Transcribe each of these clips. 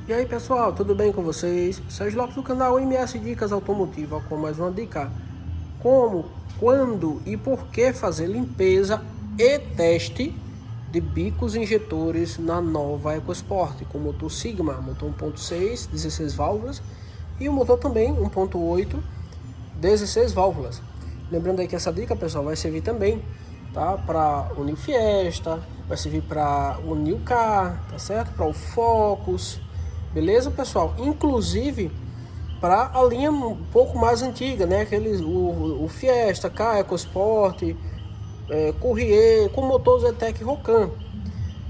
E aí pessoal, tudo bem com vocês? Sérgio Lopes do canal MS Dicas Automotiva com mais uma dica: como, quando e por que fazer limpeza e teste de bicos injetores na nova EcoSport com motor Sigma, motor 1.6, 16 válvulas, e o motor também 1.8, 16 válvulas. Lembrando aí que essa dica, pessoal, vai servir também, tá, para o New Fiesta, vai servir para o New Car, tá certo? Para o Focus. Beleza, pessoal? Inclusive para a linha um pouco mais antiga, né? Aqueles, o Fiesta, Ka, EcoSport, Courier, com motor Zetec Rocan.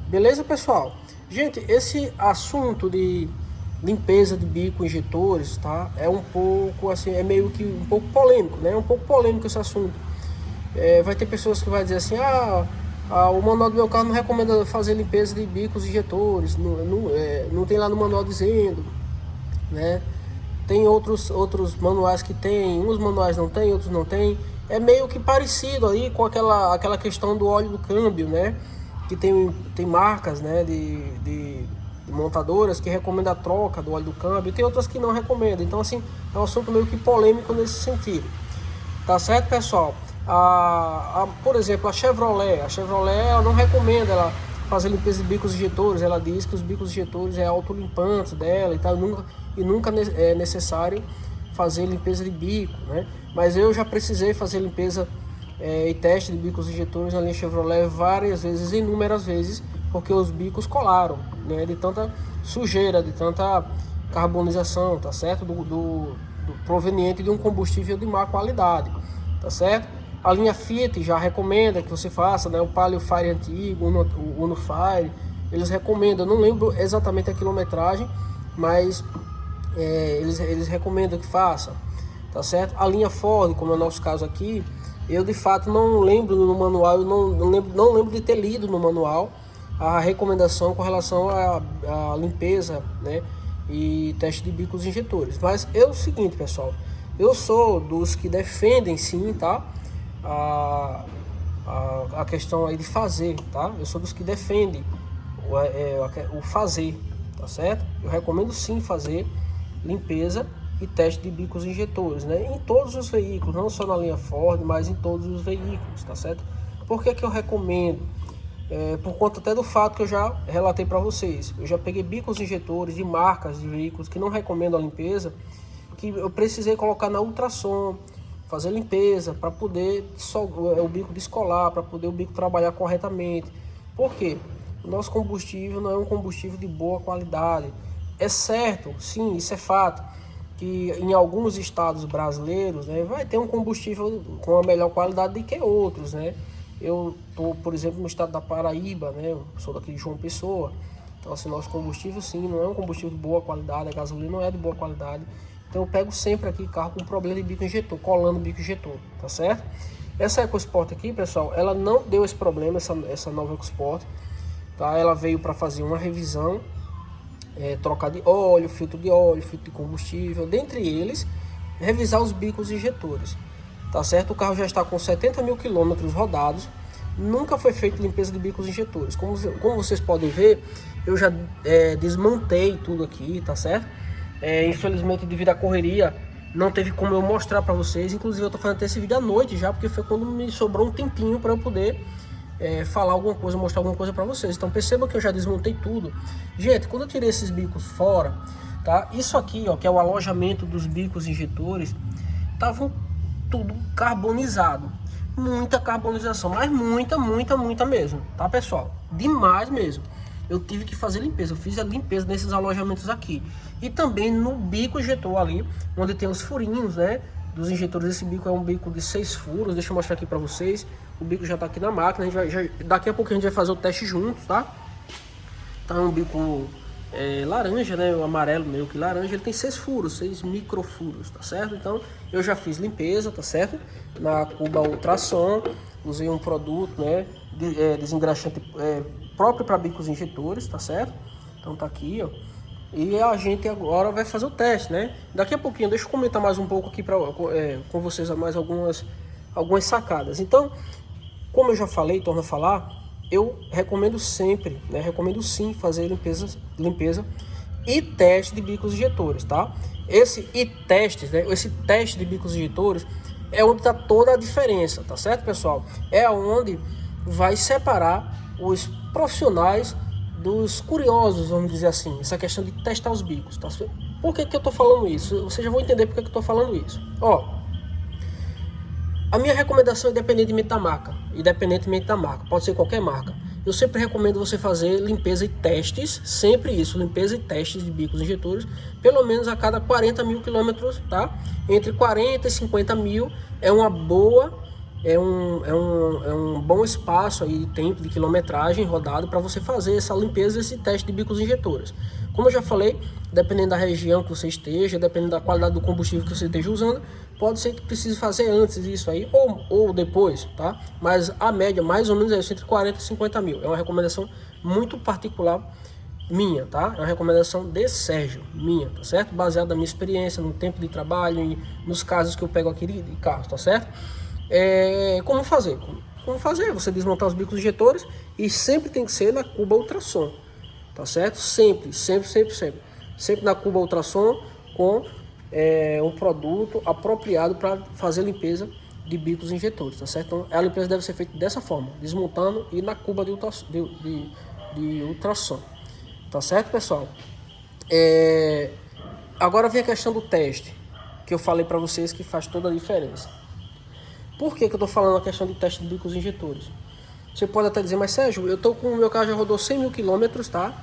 Beleza, pessoal? Gente, esse assunto de limpeza de bico injetores, tá? É um pouco assim, é meio que um pouco polêmico, né? Um pouco polêmico esse assunto. Vai ter pessoas que vai dizer assim, o manual do meu carro não recomenda fazer limpeza de bicos injetores, não tem lá no manual dizendo, né? Tem outros manuais que tem, uns manuais não tem, outros não tem. É meio que parecido aí com aquela questão do óleo do câmbio, né? Que tem marcas, né, de montadoras que recomendam a troca do óleo do câmbio, e tem outras que não recomendam. Então assim, é um assunto meio que polêmico nesse sentido. Tá certo, pessoal? Por exemplo, a Chevrolet ela não recomenda ela fazer limpeza de bicos injetores. Ela diz que os bicos injetores é autolimpantes dela e tal, e nunca é necessário fazer limpeza de bico, né? Mas eu já precisei fazer limpeza e teste de bicos injetores na linha Chevrolet várias vezes, inúmeras vezes, porque os bicos colaram, né? De tanta sujeira, de tanta carbonização, tá certo? Do proveniente de um combustível de má qualidade, tá certo? A linha Fiat já recomenda que você faça, né? O Palio Fire antigo, o Uno Fire, eles recomendam, eu não lembro exatamente a quilometragem, mas eles recomendam que faça, tá certo? A linha Ford, como é o nosso caso aqui, eu de fato não lembro no manual, eu não lembro de ter lido no manual a recomendação com relação à limpeza, né, e teste de bicos injetores. Mas é o seguinte, pessoal, eu sou dos que defendem sim, tá, a questão aí de fazer, tá? Eu sou dos que defendem o fazer, tá certo? Eu recomendo sim fazer limpeza e teste de bicos injetores, né? Em todos os veículos, não só na linha Ford, mas em todos os veículos, tá certo? Por que que eu recomendo? Por conta até do fato que eu já relatei para vocês. Eu já peguei bicos injetores de marcas de veículos que não recomendam a limpeza, que eu precisei colocar na ultrassom, fazer limpeza para poder o bico descolar, para poder o bico trabalhar corretamente. Por quê? O nosso combustível não é um combustível de boa qualidade. É certo, sim, isso é fato, que em alguns estados brasileiros, né, vai ter um combustível com a melhor qualidade do que outros, né? Eu estou, por exemplo, no estado da Paraíba, né? Eu sou daqui de João Pessoa. Então, assim, nosso combustível, sim, não é um combustível de boa qualidade, a gasolina não é de boa qualidade. Então, eu pego sempre aqui carro com problema de bico injetor, colando bico injetor, tá certo? Essa EcoSport aqui, pessoal, ela não deu esse problema, essa nova EcoSport, tá? Ela veio para fazer uma revisão, trocar de óleo, filtro de combustível, dentre eles, revisar os bicos injetores. Tá certo? O carro já está com 70 mil quilômetros rodados, nunca foi feita limpeza de bicos injetores. Como vocês podem ver, eu já desmontei tudo aqui, tá certo? Infelizmente, devido à correria, não teve como eu mostrar para vocês. Inclusive, eu tô fazendo esse vídeo à noite já, porque foi quando me sobrou um tempinho para eu poder falar alguma coisa, mostrar alguma coisa para vocês. Então, perceba que eu já desmontei tudo. Gente, quando eu tirei esses bicos fora, tá? Isso aqui, ó, que é o alojamento dos bicos injetores, estavam tudo carbonizado, muita carbonização, mas muita mesmo, tá, pessoal? Demais mesmo. Eu tive que fazer limpeza, eu fiz a limpeza nesses alojamentos aqui e também no bico injetor ali, onde tem os furinhos, né, dos injetores. Esse bico é um bico de 6 furos, deixa eu mostrar aqui para vocês. O bico já tá aqui na máquina, a gente daqui a pouco a gente vai fazer o teste juntos, tá? Tá um bico laranja, né, o amarelo meio que laranja, ele tem 6 furos, 6 microfuros, tá certo? Então eu já fiz limpeza, tá certo? Na cuba ultrassom, usei um produto, né, desengraxante próprio para bicos injetores, tá certo? Então tá aqui, ó. E a gente agora vai fazer o teste, né? Daqui a pouquinho, deixa eu comentar mais um pouco aqui com vocês mais algumas sacadas. Então, como eu já falei, torno a falar, eu recomendo sempre, né? Recomendo sim fazer limpeza e teste de bicos injetores, tá? Esse teste, né? Esse teste de bicos injetores é onde está toda a diferença, tá certo, pessoal? É onde vai separar os profissionais dos curiosos, vamos dizer assim, essa questão de testar os bicos, tá? Por que eu tô falando isso? Vocês já vão entender por que eu tô falando isso. Ó, a minha recomendação é independentemente da marca, pode ser qualquer marca. Eu sempre recomendo você fazer limpeza e testes, sempre isso, limpeza e testes de bicos injetores, pelo menos a cada 40 mil quilômetros, tá? Entre 40 e 50 mil é uma boa, é um bom espaço aí, tempo de quilometragem rodado para você fazer essa limpeza e esse teste de bicos injetores. Como eu já falei, dependendo da região que você esteja, dependendo da qualidade do combustível que você esteja usando, pode ser que precise fazer antes disso aí ou depois, tá? Mas a média mais ou menos é entre 40 e 50 mil. É uma recomendação muito particular minha, tá? É uma recomendação de Sérgio, minha, tá certo? Baseada na minha experiência, no tempo de trabalho e nos casos que eu pego aqui de carros, tá certo? Como fazer? Como fazer? Você desmontar os bicos injetores e sempre tem que ser na cuba ultrassom, tá certo? Sempre na cuba ultrassom com um produto apropriado para fazer limpeza de bicos injetores, tá certo? Então a limpeza deve ser feita dessa forma, desmontando e na cuba de ultrassom, tá certo, pessoal? Agora vem a questão do teste, que eu falei para vocês que faz toda a diferença. Por que eu estou falando a questão de teste de bicos injetores? Você pode até dizer, mas Sérgio, eu tô com o meu carro já rodou 100 mil quilômetros, tá?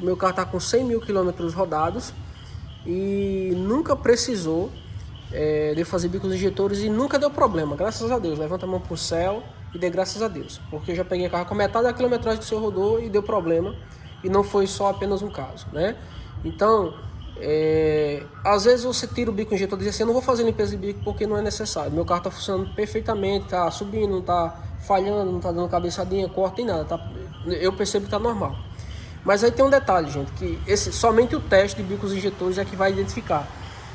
O meu carro está com 100 mil quilômetros rodados e nunca precisou de fazer bicos injetores e nunca deu problema, graças a Deus. Levanta a mão pro céu e dê graças a Deus, porque eu já peguei carro com metade da quilometragem que o senhor rodou e deu problema, e não foi só apenas um caso, né? Então, às vezes você tira o bico injetor e diz assim, eu não vou fazer limpeza de bico porque não é necessário, meu carro está funcionando perfeitamente, está subindo, não está falhando, não está dando cabeçadinha, corta e nada, eu percebo que está normal. Mas aí tem um detalhe, gente, que somente o teste de bicos injetores é que vai identificar.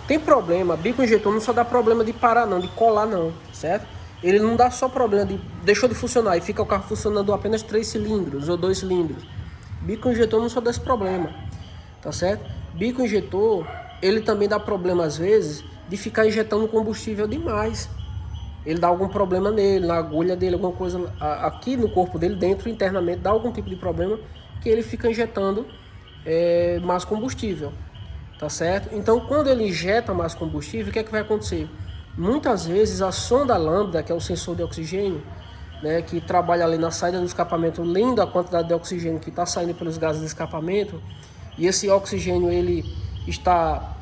Tem problema, bico injetor não só dá problema de parar não, de colar não, certo? Ele não dá só problema de deixou de funcionar e fica o carro funcionando apenas 3 cilindros ou 2 cilindros. Bico injetor não só dá esse problema, tá certo? Bico injetor, ele também dá problema às vezes de ficar injetando combustível demais. Ele dá algum problema nele, na agulha dele, alguma coisa aqui no corpo dele, dentro, internamente, dá algum tipo de problema que ele fica injetando mais combustível, tá certo? Então, quando ele injeta mais combustível, o que é que vai acontecer? Muitas vezes a sonda lambda, que é o sensor de oxigênio, né, que trabalha ali na saída do escapamento, lendo a quantidade de oxigênio que está saindo pelos gases de escapamento, e esse oxigênio ele está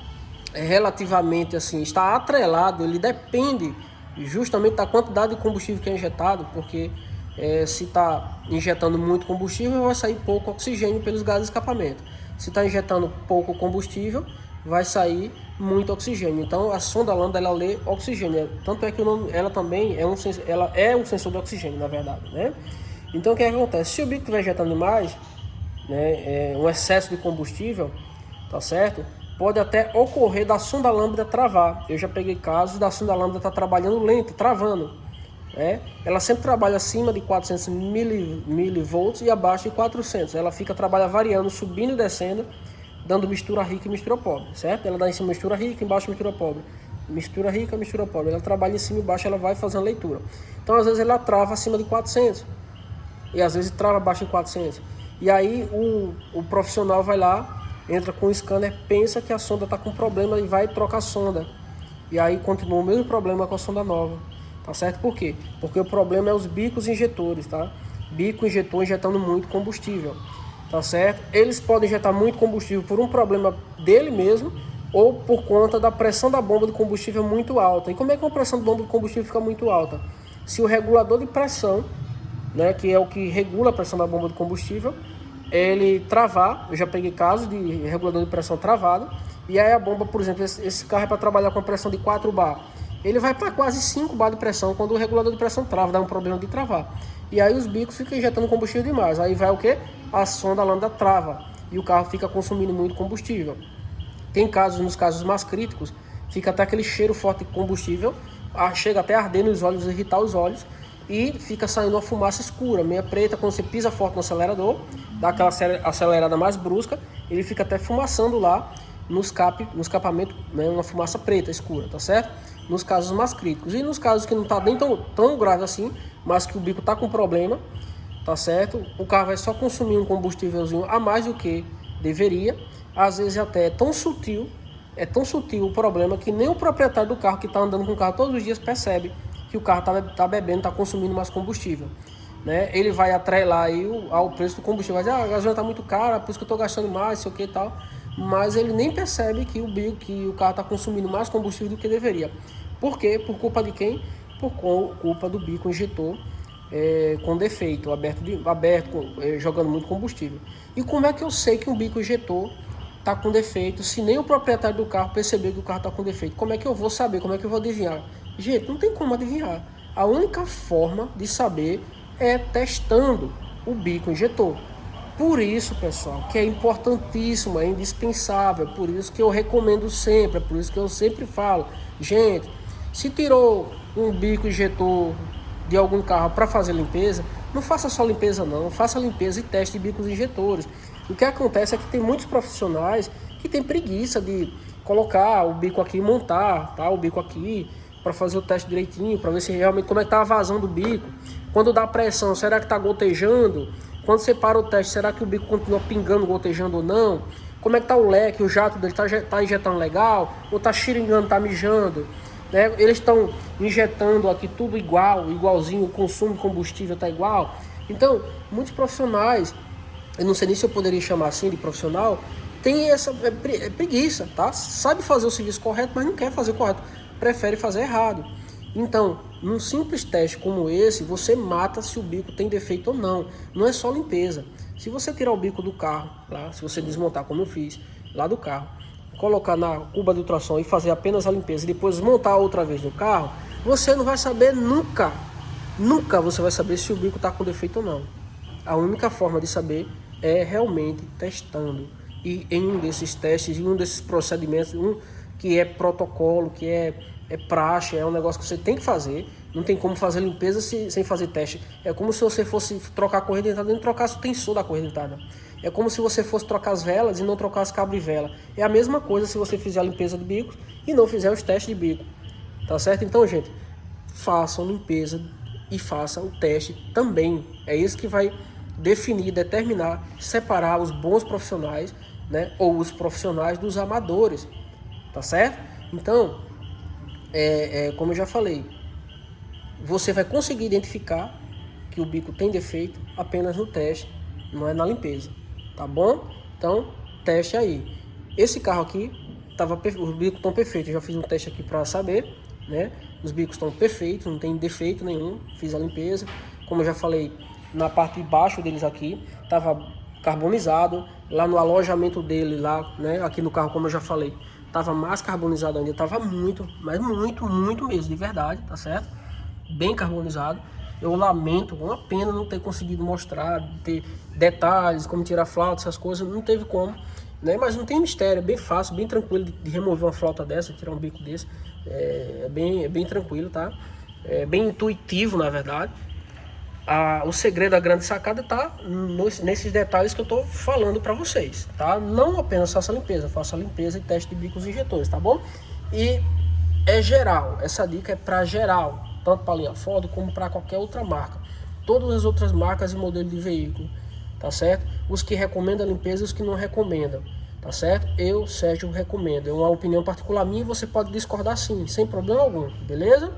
relativamente assim, está atrelado, ele depende justamente da quantidade de combustível que é injetado, porque se está injetando muito combustível, vai sair pouco oxigênio pelos gases de escapamento. Se está injetando pouco combustível, vai sair muito oxigênio. Então a sonda lambda ela lê oxigênio, tanto é que o nome, ela também é um sensor de oxigênio, na verdade, né? Então o que acontece? Se o bico estiver injetando demais, né, um excesso de combustível, tá certo? Pode até ocorrer da sonda lambda travar. Eu já peguei casos da sonda lambda estar trabalhando lento, travando. Ela sempre trabalha acima de 400 milivolts e abaixo de 400. Ela trabalha variando, subindo e descendo, dando mistura rica e mistura pobre, certo? Ela dá em cima mistura rica, embaixo mistura pobre. Mistura rica, mistura pobre. Ela trabalha em cima e embaixo, ela vai fazendo leitura. Então, às vezes, ela trava acima de 400. E às vezes trava abaixo de 400. E aí, o profissional vai lá, entra com o scanner, pensa que a sonda está com problema e vai trocar a sonda. E aí, continua o mesmo problema com a sonda nova. Tá certo? Por quê? Porque o problema é os bicos injetores, tá? Bico injetor injetando muito combustível, tá certo? Eles podem injetar muito combustível por um problema dele mesmo ou por conta da pressão da bomba de combustível muito alta. E como é que uma pressão da bomba de combustível fica muito alta? Se o regulador de pressão, né, que é o que regula a pressão da bomba de combustível, ele travar, eu já peguei casos de regulador de pressão travado, e aí a bomba, por exemplo, esse carro é para trabalhar com a pressão de 4 bar. Ele vai para quase 5 bar de pressão quando o regulador de pressão trava, dá um problema de travar. E aí os bicos ficam injetando combustível demais. Aí vai o quê? A sonda lambda trava e o carro fica consumindo muito combustível. Tem casos, nos casos mais críticos, fica até aquele cheiro forte de combustível, chega até a arder nos olhos, irritar os olhos. e fica saindo uma fumaça escura, meia preta. Quando você pisa forte no acelerador, dá aquela acelerada mais brusca, ele fica até fumaçando lá no escapamento, né, uma fumaça preta, escura, tá certo? Nos casos mais críticos. E nos casos que não tá nem tão grave assim, mas que o bico tá com problema, tá certo? O carro vai só consumir um combustívelzinho a mais do que deveria. Às vezes até é tão sutil o problema que nem o proprietário do carro, que tá andando com o carro todos os dias, percebe que o carro tá bebendo, tá consumindo mais combustível, né? Ele vai atrelar aí ao preço do combustível, vai dizer, a gasolina tá muito cara, por isso que eu tô gastando mais, sei o que e tal. Mas ele nem percebe que o carro está consumindo mais combustível do que deveria. Por quê? Por culpa de quem? Por culpa do bico injetor com defeito, jogando muito combustível. E como é que eu sei que um bico injetor está com defeito se nem o proprietário do carro perceber que o carro está com defeito? Como é que eu vou saber? Como é que eu vou adivinhar? Gente, não tem como adivinhar. A única forma de saber é testando o bico injetor. Por isso, pessoal, que é importantíssimo, é indispensável, por isso que eu recomendo sempre, por isso que eu sempre falo, gente, se tirou um bico injetor de algum carro para fazer limpeza, não faça só limpeza não, faça limpeza e teste de bicos injetores. O que acontece é que tem muitos profissionais que têm preguiça de colocar o bico aqui e montar, tá, o bico aqui, para fazer o teste direitinho, para ver se realmente como é que tá a vazão do bico. Quando dá pressão, será que está gotejando? Quando você para o teste, será que o bico continua pingando, gotejando ou não? Como é que está o leque, o jato dele está injetando legal? Ou está xiringando, está mijando? Né? Eles estão injetando aqui tudo igualzinho, o consumo de combustível está igual. Então, muitos profissionais, eu não sei nem se eu poderia chamar assim de profissional, tem essa preguiça, tá? Sabe fazer o serviço correto, mas não quer fazer correto, prefere fazer errado. Então, num simples teste como esse, você mata se o bico tem defeito ou não. Não é só limpeza. Se você tirar o bico do carro, lá, se você desmontar como eu fiz, lá do carro, colocar na cuba de ultrassom e fazer apenas a limpeza e depois desmontar outra vez no carro, você não vai saber nunca você vai saber se o bico está com defeito ou não. A única forma de saber é realmente testando. E em um desses testes, em um desses procedimentos, que é protocolo, que é praxe, é um negócio que você tem que fazer. Não tem como fazer limpeza sem fazer teste. É como se você fosse trocar a correia dentada e não trocasse o tensor da correia dentada. É como se você fosse trocar as velas e não trocar as cabos de vela. É a mesma coisa se você fizer a limpeza de bico e não fizer os testes de bico. Tá certo? Então, gente, façam limpeza e façam o teste também. É isso que vai definir, determinar, separar os bons profissionais, né, ou os profissionais dos amadores. Tá certo? Então, como eu já falei, você vai conseguir identificar que o bico tem defeito apenas no teste, não é na limpeza, tá bom? Então, teste aí. Esse carro aqui, os bicos estão perfeitos, eu já fiz um teste aqui para saber, né? Os bicos estão perfeitos, não tem defeito nenhum, fiz a limpeza. Como eu já falei, na parte de baixo deles aqui, estava carbonizado, lá no alojamento dele, lá, né? Aqui no carro, como eu já falei, tava mais carbonizado ainda, tava muito, mas muito mesmo, de verdade, tá certo? Bem carbonizado. Eu lamento, uma pena não ter conseguido mostrar, ter detalhes, como tirar flauta, essas coisas, não teve como, né? Mas não tem mistério, é bem fácil, bem tranquilo de remover uma flauta dessa, tirar um bico desse, é bem tranquilo, tá? É bem intuitivo, na verdade. O segredo, a grande sacada tá nesses detalhes que eu tô falando para vocês, tá? Não apenas faça a limpeza e teste de bicos injetores, tá bom? E é geral, essa dica é para geral, tanto para a linha Ford como para qualquer outra marca. Todas as outras marcas e modelos de veículo, tá certo? Os que recomendam a limpeza e os que não recomendam, tá certo? Eu, Sérgio, recomendo. É uma opinião particular minha e você pode discordar sim, sem problema algum, beleza?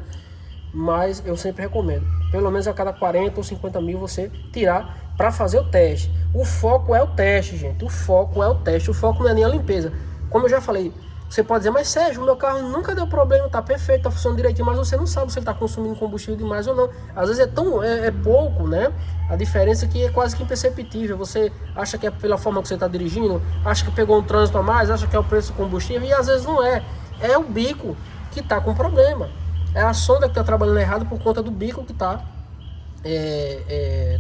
Mas eu sempre recomendo, pelo menos a cada 40 ou 50 mil você tirar para fazer o teste. O foco é o teste, gente. O foco é o teste. O foco não é nem a limpeza. Como eu já falei, você pode dizer, mas Sérgio, o meu carro nunca deu problema, tá perfeito, tá funcionando direitinho, mas você não sabe se ele tá consumindo combustível demais ou não. Às vezes é pouco, né? A diferença é que é quase que imperceptível. Você acha que é pela forma que você está dirigindo, acha que pegou um trânsito a mais, acha que é o preço do combustível, e às vezes não é. É o bico que tá com problema. É a sonda que está trabalhando errado por conta do bico que está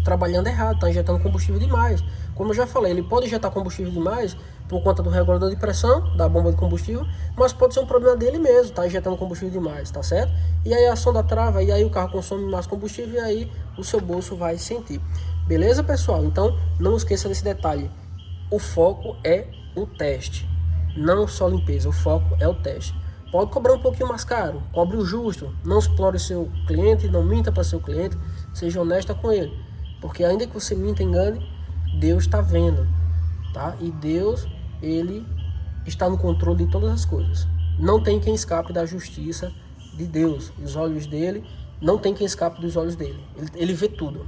trabalhando errado, está injetando combustível demais. Como eu já falei, ele pode injetar combustível demais por conta do regulador de pressão da bomba de combustível, mas pode ser um problema dele mesmo, tá injetando combustível demais, tá certo? E aí a sonda trava, e aí o carro consome mais combustível, e aí o seu bolso vai sentir. Beleza, pessoal? Então não esqueça desse detalhe. O foco é o teste, não só limpeza, o foco é o teste. Pode cobrar um pouquinho mais caro, cobre o justo, não explore seu cliente, não minta para seu cliente, seja honesta com ele, porque ainda que você minta, engane, Deus está vendo, tá? E Deus, ele está no controle de todas as coisas. Não tem quem escape da justiça de Deus. Os olhos dele, não tem quem escape dos olhos dele. Ele vê tudo,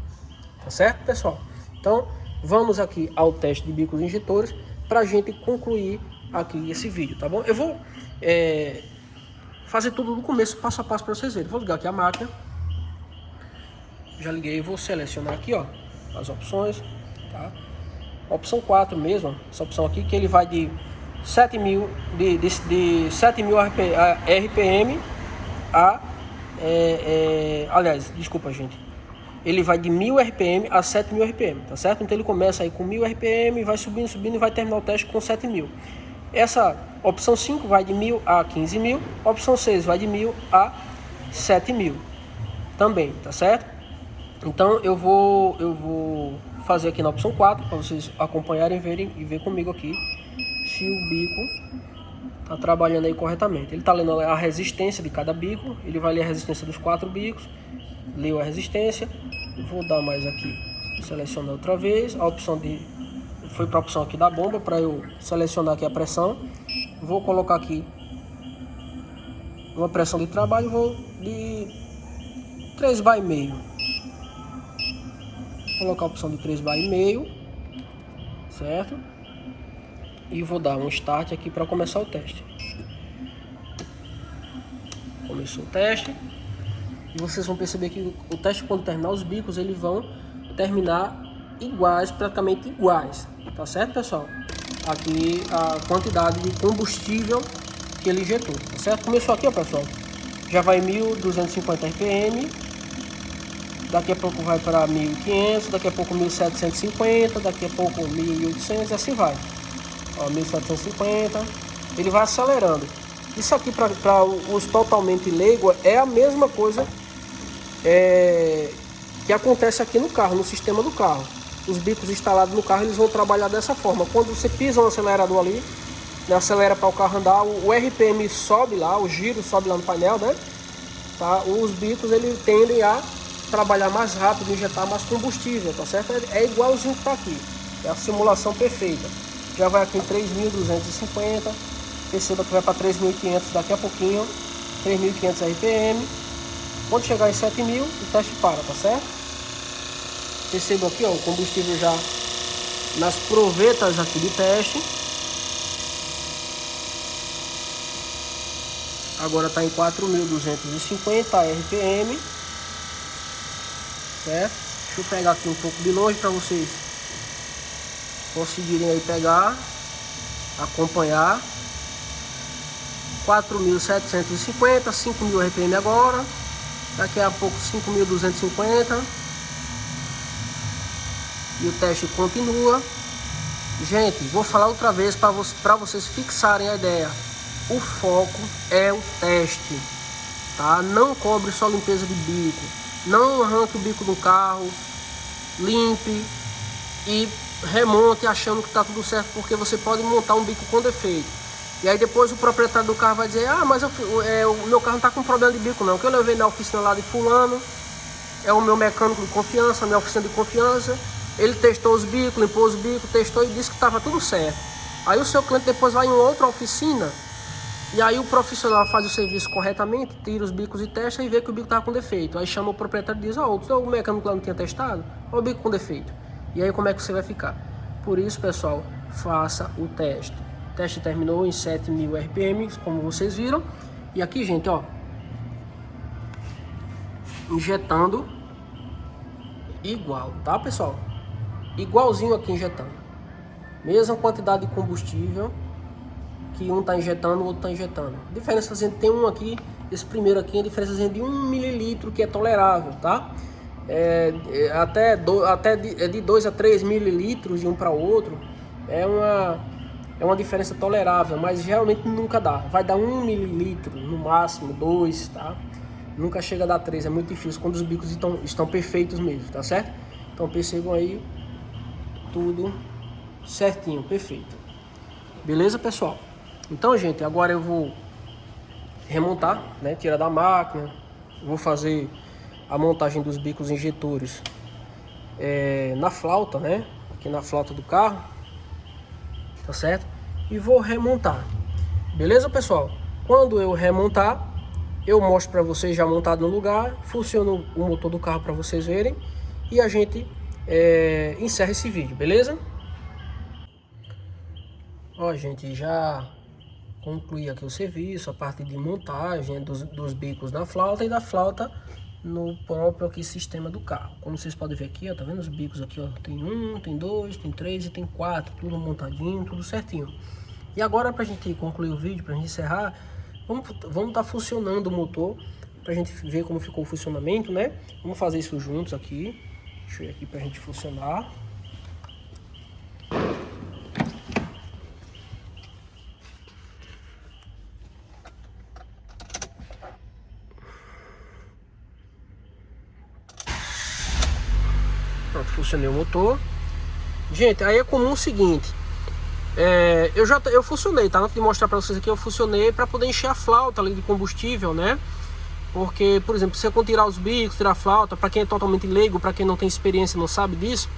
tá certo, pessoal? Então, vamos aqui ao teste de bicos injetores para a gente concluir aqui esse vídeo, tá bom? Eu vou fazer tudo do começo, passo a passo para vocês verem. Vou ligar aqui a máquina. Já liguei, vou selecionar aqui, ó, as opções, tá? Opção 4 mesmo, essa opção aqui, que ele vai de 7.000 de 7.000 RPM a aliás, desculpa, gente. Ele vai de 1.000 RPM a 7.000 RPM, tá certo? Então ele começa aí com 1.000 RPM, vai subindo, subindo e vai terminar o teste com 7.000. Essa opção 5 vai de 1.000 a 15.000, opção 6 vai de 1.000 a 7.000 também, tá certo? Então eu vou fazer aqui na opção 4 para vocês acompanharem, verem e ver comigo aqui se o bico tá trabalhando aí corretamente. Ele tá lendo a resistência de cada bico, ele vai ler a resistência dos 4 bicos, leu a resistência. Vou dar mais aqui, selecionar outra vez a opção de, foi para a opção aqui da bomba para eu selecionar aqui a pressão. Vou colocar aqui uma pressão de trabalho, vou de 3,5. Colocar a opção de 3,5, certo? E vou dar um start aqui para começar o teste. Começou o teste. E vocês vão perceber que o teste, quando terminar, os bicos eles vão terminar iguais, praticamente iguais, tá certo, pessoal? Aqui a quantidade de combustível que ele injetou, tá certo? Começou aqui, ó, pessoal, já vai 1.250 RPM, daqui a pouco vai para 1.500, daqui a pouco 1.750, daqui a pouco 1.800 e assim vai, ó, 1.750, ele vai acelerando. Isso aqui para os totalmente leigos é a mesma coisa que acontece aqui no carro, no sistema do carro. Os bicos instalados no carro, eles vão trabalhar dessa forma. Quando você pisa no acelerador ali, né, acelera para o carro andar, o RPM sobe lá, o giro sobe lá no painel, né? Tá? Os bicos eles tendem a trabalhar mais rápido, injetar mais combustível, tá certo? É igualzinho que tá aqui, é a simulação perfeita. Já vai aqui em 3.250, perceba que vai para 3.500 daqui a pouquinho, 3.500 RPM. Quando chegar em 7.000, o teste para, tá certo? Perceba aqui, ó, o combustível já nas provetas aqui de teste. Agora está em 4.250 RPM, certo? Deixa eu pegar aqui um pouco de longe para vocês conseguirem aí pegar, acompanhar. 4.750, 5.000 RPM agora, daqui a pouco 5.250 e o teste continua. Gente, vou falar outra vez para vocês fixarem a ideia. O foco é o teste, tá? Não cobre só limpeza de bico, não arranque o bico do carro, limpe e remonte achando que está tudo certo, porque você pode montar um bico com defeito. E aí depois o proprietário do carro vai dizer: ah, mas o meu carro não está com problema de bico não, que eu levei na oficina lá de fulano, é o meu mecânico de confiança, a minha oficina de confiança, ele testou os bicos, limpou os bicos, testou e disse que estava tudo certo. Aí o seu cliente depois vai em outra oficina, e aí o profissional faz o serviço corretamente, tira os bicos e testa e vê que o bico estava com defeito. Aí chama o proprietário e diz: ó, o mecânico lá não tinha testado, olha o bico com defeito. E aí como é que você vai ficar? Por isso, pessoal, faça o teste. O teste terminou em 7.000 RPM, como vocês viram. E aqui, gente, ó, injetando igual, tá, pessoal? Igualzinho aqui injetando. Mesma quantidade de combustível que um tá injetando, o outro tá injetando. A diferença tem um aqui, esse primeiro aqui, a diferença de 1 mililitro que é tolerável, tá? até de 2 a 3 mililitros de um para o outro, é uma diferença tolerável, mas realmente nunca dá. Vai dar 1 mililitro, no máximo 2, tá? Nunca chega a dar 3, é muito difícil quando os bicos estão perfeitos mesmo, tá certo? Então percebam aí, tudo certinho, perfeito. Beleza, pessoal? Então, gente, agora eu vou remontar, né? Tirar da máquina, vou fazer a montagem dos bicos injetores na flauta, né? Aqui na flauta do carro, tá certo? E vou remontar. Beleza, pessoal? Quando eu remontar, eu mostro para vocês já montado no lugar, funciona o motor do carro para vocês verem e a gente encerra esse vídeo, beleza? Ó, gente, já concluí aqui o serviço, a parte de montagem dos bicos na flauta e da flauta no próprio aqui sistema do carro. Como vocês podem ver aqui, ó, tá vendo os bicos aqui, ó, tem 1, tem 2, tem 3 e tem 4, tudo montadinho, tudo certinho. E agora, pra gente concluir o vídeo, pra gente encerrar, vamos tá funcionando o motor, pra gente ver como ficou o funcionamento, né? Vamos fazer isso juntos aqui. Deixa eu ir aqui pra gente funcionar. Pronto, funcionei o motor. Gente, aí é comum o seguinte, eu funcionei, tá? Antes de mostrar pra vocês aqui, eu funcionei pra poder encher a flauta ali de combustível, né? Porque, por exemplo, se eu tirar os bicos, tirar a flauta, pra quem é totalmente leigo, pra quem não tem experiência e não sabe disso,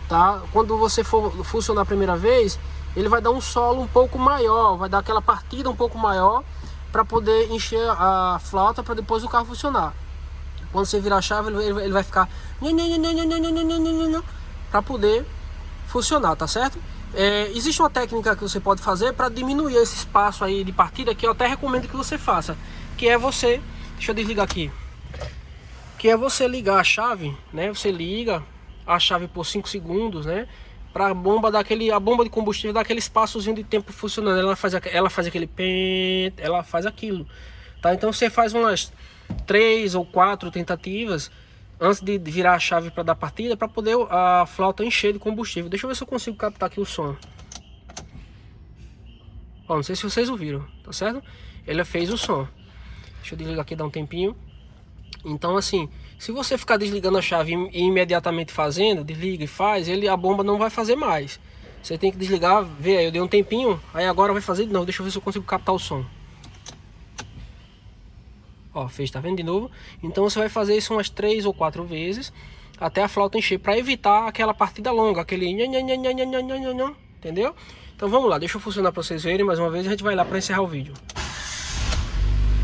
tá? Quando você for funcionar a primeira vez, ele vai dar um solo um pouco maior, vai dar aquela partida um pouco maior pra poder encher a flauta pra depois o carro funcionar. Quando você virar a chave, ele vai ficar para poder funcionar, tá certo? Existe uma técnica que você pode fazer para diminuir esse espaço aí de partida, que eu até recomendo que você faça, que é você, deixa eu desligar aqui, que é você ligar a chave, né? Você liga a chave por 5 segundos, né? Para a bomba de combustível dar aquele espaçozinho de tempo funcionando. Ela faz aquele pent, ela faz aquilo, tá? Então você faz umas 3 ou 4 tentativas antes de virar a chave para dar partida, para poder a flauta encher de combustível. Deixa eu ver se eu consigo captar aqui o som. Ó, não sei se vocês ouviram, tá certo? Ele fez o som. Deixa eu desligar aqui, dar um tempinho. Então, assim, se você ficar desligando a chave e imediatamente fazendo, desliga e faz, a bomba não vai fazer mais. Você tem que desligar, ver aí, eu dei um tempinho, aí agora vai fazer de novo. Deixa eu ver se eu consigo captar o som. Ó, fez, tá vendo de novo? Então você vai fazer isso umas 3 ou 4 vezes até a flauta encher, para evitar aquela partida longa, aquele entendeu? Então vamos lá, deixa eu funcionar para vocês verem mais uma vez e a gente vai lá para encerrar o vídeo.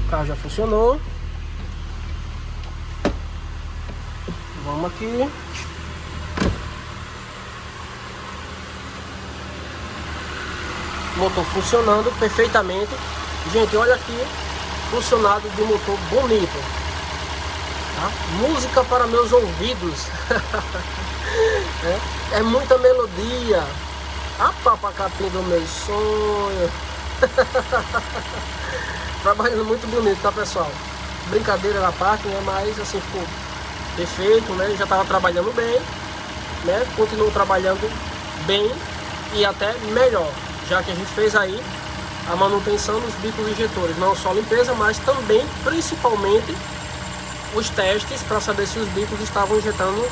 O carro já funcionou. Vamos aqui. Motor funcionando perfeitamente. Gente, olha aqui, funcionado de motor bonito, tá? Música para meus ouvidos. É muita melodia. A papacapim do meu sonho. Trabalhando muito bonito, tá, pessoal? Brincadeira na parte, né? Mas assim ficou perfeito, né? Já estava trabalhando bem, né? Continuo trabalhando bem e até melhor, já que a gente fez aí a manutenção dos bicos injetores, não só limpeza, mas também, principalmente, os testes para saber se os bicos estavam injetando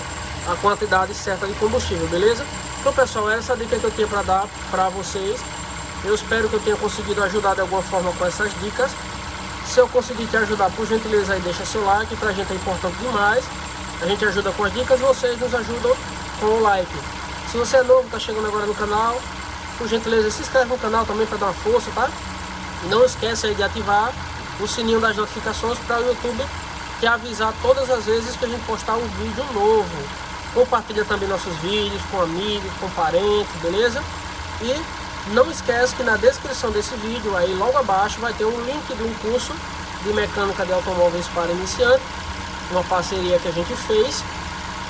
a quantidade certa de combustível, beleza? Então, pessoal, essa dica que eu tinha para dar para vocês. Eu espero que eu tenha conseguido ajudar de alguma forma com essas dicas. Se eu conseguir te ajudar, por gentileza, aí deixa seu like, pra gente é importante demais. A gente ajuda com as dicas, vocês nos ajudam com o like. Se você é novo, tá chegando agora no canal, por gentileza, se inscreve no canal também para dar uma força, tá? E não esquece aí de ativar o sininho das notificações para o YouTube te avisar todas as vezes que a gente postar um vídeo novo. Compartilha também nossos vídeos com amigos, com parentes, beleza? E não esquece que na descrição desse vídeo, aí logo abaixo, vai ter um link de um curso de mecânica de automóveis para iniciante, uma parceria que a gente fez.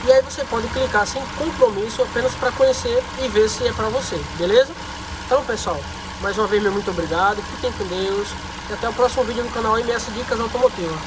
E aí você pode clicar sem compromisso, apenas para conhecer e ver se é para você, beleza? Então, pessoal, mais uma vez, meu muito obrigado, fiquem com Deus e até o próximo vídeo do canal MS Dicas Automotivas.